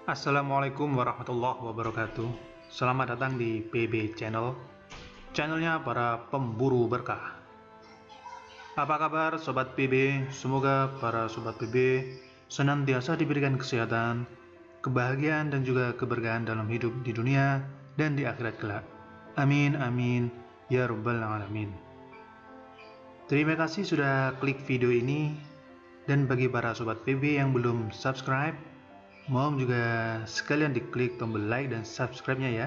Assalamualaikum warahmatullahi wabarakatuh. Selamat datang di PB Channel, channelnya para pemburu berkah. Apa kabar Sobat PB? Semoga para Sobat PB senantiasa diberikan kesehatan, kebahagiaan dan juga keberkahan dalam hidup di dunia dan di akhirat kelak. Amin amin ya rabbal alamin. Terima kasih sudah klik video ini, dan bagi para Sobat PB yang belum subscribe, mohon juga sekalian diklik tombol like dan subscribe-nya ya,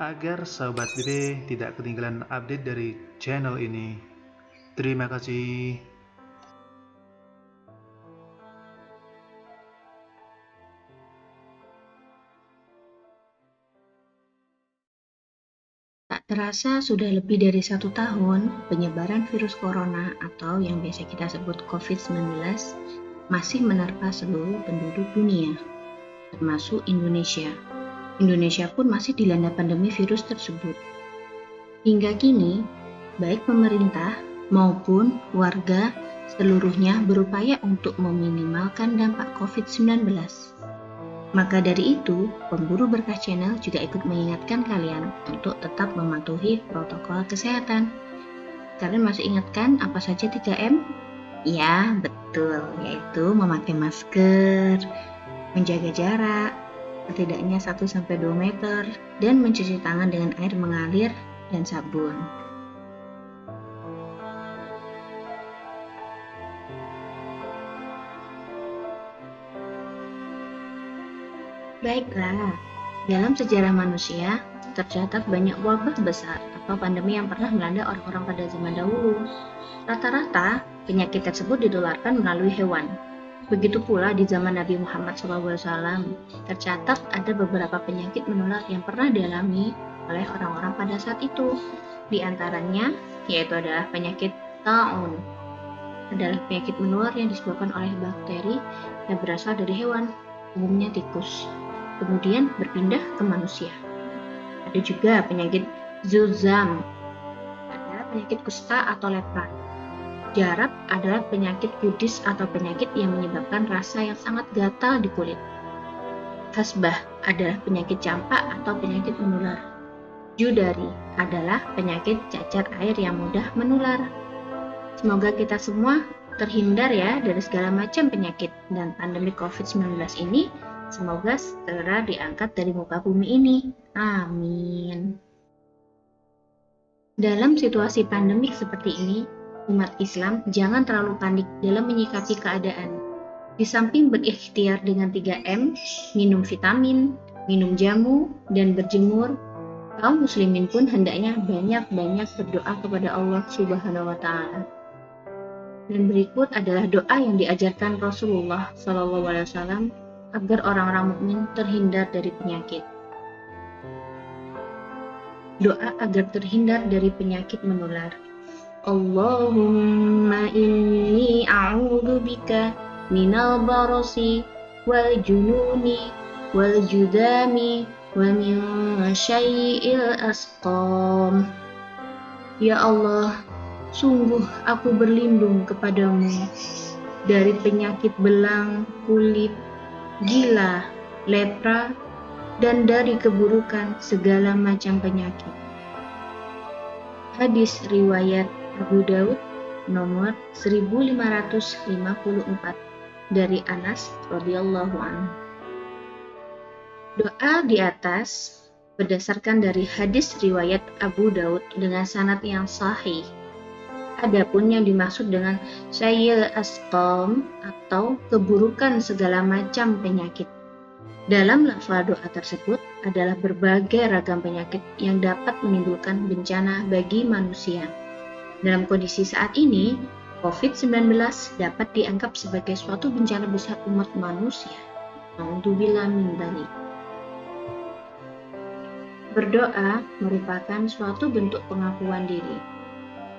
agar sahabat BB tidak ketinggalan update dari channel ini. Terima kasih. Tak terasa sudah lebih dari 1 tahun, penyebaran virus corona atau yang biasa kita sebut COVID-19 masih menerpa seluruh penduduk dunia, termasuk Indonesia. Indonesia pun masih dilanda pandemi virus tersebut. Hingga kini, baik pemerintah maupun warga seluruhnya berupaya untuk meminimalkan dampak COVID-19. Maka dari itu, pemburu berkah channel juga ikut mengingatkan kalian untuk tetap mematuhi protokol kesehatan. Kalian masih ingatkan apa saja 3M? Ya, betul, yaitu memakai masker, menjaga jarak, setidaknya 1-2 meter, dan mencuci tangan dengan air mengalir dan sabun. Baiklah, dalam sejarah manusia, tercatat banyak wabah besar atau pandemi yang pernah melanda orang-orang pada zaman dahulu. Rata-rata, penyakit tersebut ditularkan melalui hewan. Begitu pula di zaman Nabi Muhammad SAW, tercatat ada beberapa penyakit menular yang pernah dialami oleh orang-orang pada saat itu. Di antaranya, yaitu adalah penyakit taun. Adalah penyakit menular yang disebabkan oleh bakteri yang berasal dari hewan, umumnya tikus, kemudian berpindah ke manusia. Ada juga penyakit zuzam, adalah penyakit kusta atau lepra. Jarab adalah penyakit kudis atau penyakit yang menyebabkan rasa yang sangat gatal di kulit. Hasbah adalah penyakit campak atau penyakit menular. Judari adalah penyakit cacar air yang mudah menular. Semoga kita semua terhindar ya dari segala macam penyakit, dan pandemi COVID-19 ini semoga segera diangkat dari muka bumi ini. Amin. Dalam situasi pandemik seperti ini, umat Islam jangan terlalu panik dalam menyikapi keadaan. Di samping berikhtiar dengan 3M, minum vitamin, minum jamu, dan berjemur, kaum muslimin pun hendaknya banyak-banyak berdoa kepada Allah Subhanahu wa Ta'ala. Dan berikut adalah doa yang diajarkan Rasulullah SAW agar orang-orang mukmin terhindar dari penyakit. Doa agar terhindar dari penyakit menular. Allahumma inni a'udzubika minal barasi wal jununi wal judami wa min syai'il asqam. Ya Allah, sungguh aku berlindung kepadamu dari penyakit belang, kulit, gila, lepra, dan dari keburukan segala macam penyakit. Hadis riwayat Abu Daud nomor 1554 dari Anas radhiyallahu anhu. Doa di atas berdasarkan dari hadis riwayat Abu Daud dengan sanad yang sahih. Adapun yang dimaksud dengan syai'il asqam atau keburukan segala macam penyakit. Dalam lafaz doa tersebut adalah berbagai ragam penyakit yang dapat menimbulkan bencana bagi manusia. Dalam kondisi saat ini, COVID-19 dapat dianggap sebagai suatu bencana besar umat manusia. Na'udzubillah min dzalik. Berdoa merupakan suatu bentuk pengakuan diri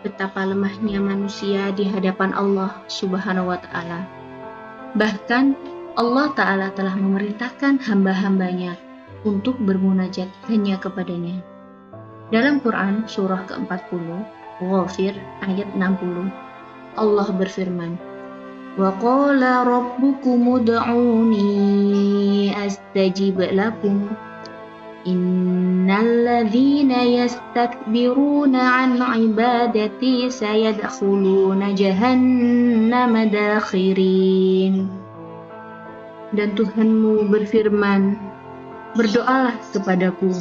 betapa lemahnya manusia di hadapan Allah Subhanahu wa Ta'ala. Bahkan Allah Ta'ala telah memerintahkan hamba-hambanya untuk bermunajat hanya kepadanya. Dalam Quran surah ke-40, Ghafir ayat 60, Allah berfirman, وَقَالَ رَبُّكُمُ ادْعُونِي أَسْتَجِبْ لَكُمْ إِنَّ الَّذِينَ يَسْتَكْبِرُونَ عَنْ عِبَادَتِي سَيَدْخُلُونَ جَهَنَّمَ دَاخِرِينَ. Dan Tuhanmu berfirman, berdoalah kepadaku,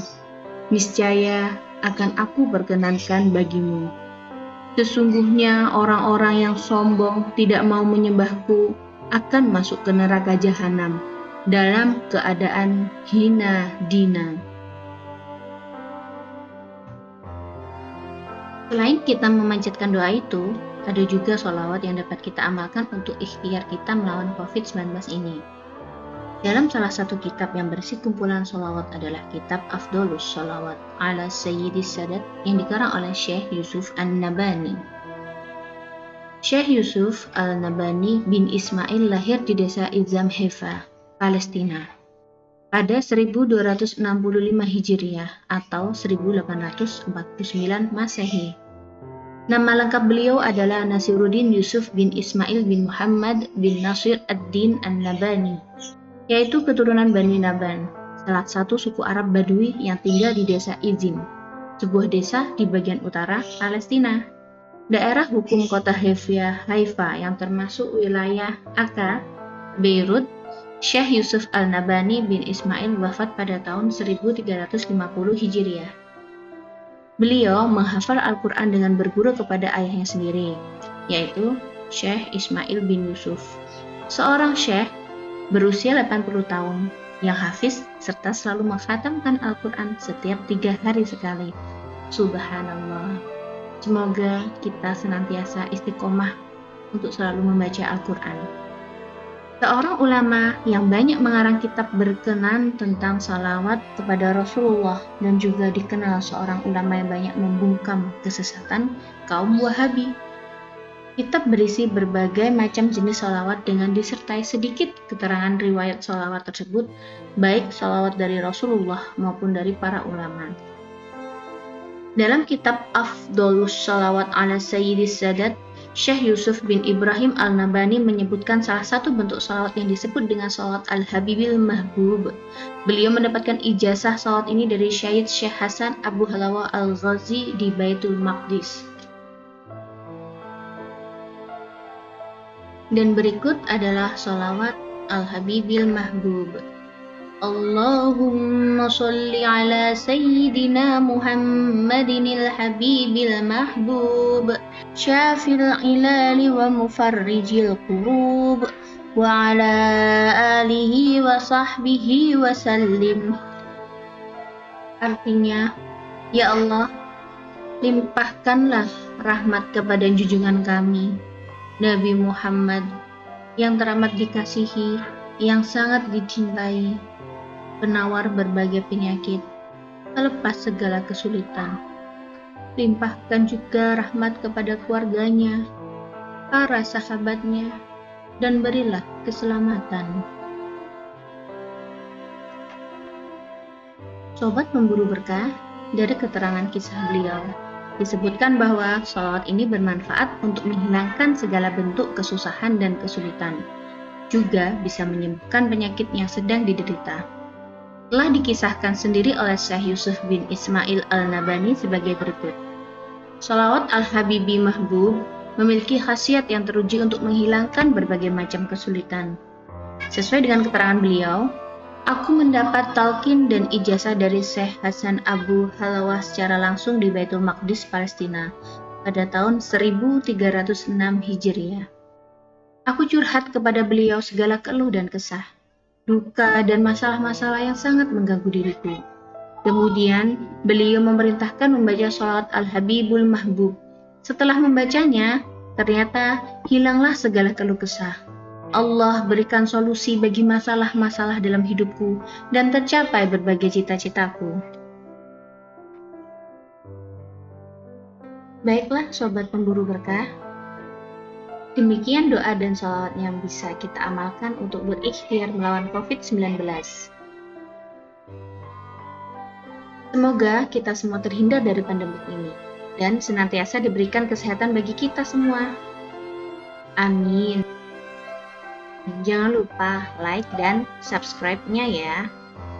niscaya akan aku perkenankan bagimu. Sesungguhnya orang-orang yang sombong tidak mau menyembahku akan masuk ke neraka jahanam dalam keadaan hina dina. Selain kita memanjatkan doa itu, ada juga sholawat yang dapat kita amalkan untuk ikhtiar kita melawan COVID-19 ini. Dalam salah satu kitab yang berisi kumpulan sholawat adalah kitab Afdolus Sholawat ala Sayyidis Sadat yang dikarang oleh Syekh Yusuf An-Nabhani. Syekh Yusuf Al-Nabhani bin Ismail lahir di desa Izam Haifa, Palestina, pada 1265 Hijriah atau 1849 Masehi. Nama lengkap beliau adalah Nasiruddin Yusuf bin Ismail bin Muhammad bin Nasir ad-Din An-Nabhani, yaitu keturunan Bani Naban, salah satu suku Arab Badui yang tinggal di desa Izim, sebuah desa di bagian utara Palestina. Daerah hukum kota Haifa yang termasuk wilayah Akka, Beirut. Syekh Yusuf Al-Nabhani bin Ismail wafat pada tahun 1350 Hijriah. Beliau menghafal Al-Quran dengan berguru kepada ayahnya sendiri, yaitu Syekh Ismail bin Yusuf, seorang syekh berusia 80 tahun yang hafiz serta selalu mengkhatamkan Al-Quran setiap 3 hari sekali. Subhanallah. Semoga kita senantiasa istiqomah untuk selalu membaca Al-Quran. Seorang ulama yang banyak mengarang kitab berkenan tentang salawat kepada Rasulullah dan juga dikenal seorang ulama yang banyak membungkam kesesatan kaum Wahabi. Kitab berisi berbagai macam jenis sholawat dengan disertai sedikit keterangan riwayat sholawat tersebut, baik sholawat dari Rasulullah maupun dari para ulama. Dalam kitab Afdolus Sholawat ala Sayyidis Sadat, Syekh Yusuf bin Ibrahim Al-Nabhani menyebutkan salah satu bentuk sholawat yang disebut dengan sholawat Al-Habibil Mahbub. Beliau mendapatkan ijazah sholawat ini dari Syed Syekh Hasan Abu Halawa Al-Ghazi di Baitul Maqdis. Dan berikut adalah sholawat Al-Habibil Mahbub. Allahumma sholli ala Sayyidina Muhammadinil Habibil Mahbub, syafil ilali wa mufarrijil qurub, wa ala alihi wa sahbihi wa sallim. Artinya, ya Allah, limpahkanlah rahmat kepada junjungan kami, Nabi Muhammad, yang teramat dikasihi, yang sangat dicintai, penawar berbagai penyakit, pelepas segala kesulitan. Limpahkan juga rahmat kepada keluarganya, para sahabatnya, dan berilah keselamatan. Sobat Pemburu Berkah, dari keterangan kisah beliau, disebutkan bahwa sholawat ini bermanfaat untuk menghilangkan segala bentuk kesusahan dan kesulitan. Juga bisa menyembuhkan penyakit yang sedang diderita. Telah dikisahkan sendiri oleh Syekh Yusuf bin Ismail Al-Nabhani sebagai berikut. Sholawat Al-Habibi Mahbub memiliki khasiat yang teruji untuk menghilangkan berbagai macam kesulitan. Sesuai dengan keterangan beliau, aku mendapat talqin dan ijazah dari Syekh Hasan Abu Halawa secara langsung di Baitul Maqdis, Palestina, pada tahun 1306 Hijriah. Aku curhat kepada beliau segala keluh dan kesah, duka dan masalah-masalah yang sangat mengganggu diriku. Kemudian, beliau memerintahkan membaca sholawat Al-Habibul Mahbub. Setelah membacanya, ternyata hilanglah segala keluh kesah. Allah berikan solusi bagi masalah-masalah dalam hidupku dan tercapai berbagai cita-citaku. Baiklah Sobat Pemburu Berkah, demikian doa dan sholawat yang bisa kita amalkan untuk berikhtiar melawan COVID-19. Semoga kita semua terhindar dari pandemi ini dan senantiasa diberikan kesehatan bagi kita semua. Amin. Jangan lupa like dan subscribe-nya ya,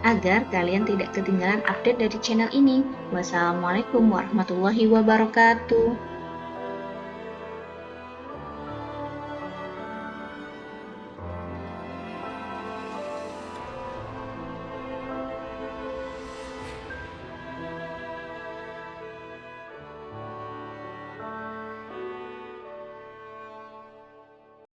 agar kalian tidak ketinggalan update dari channel ini. Wassalamualaikum warahmatullahi wabarakatuh.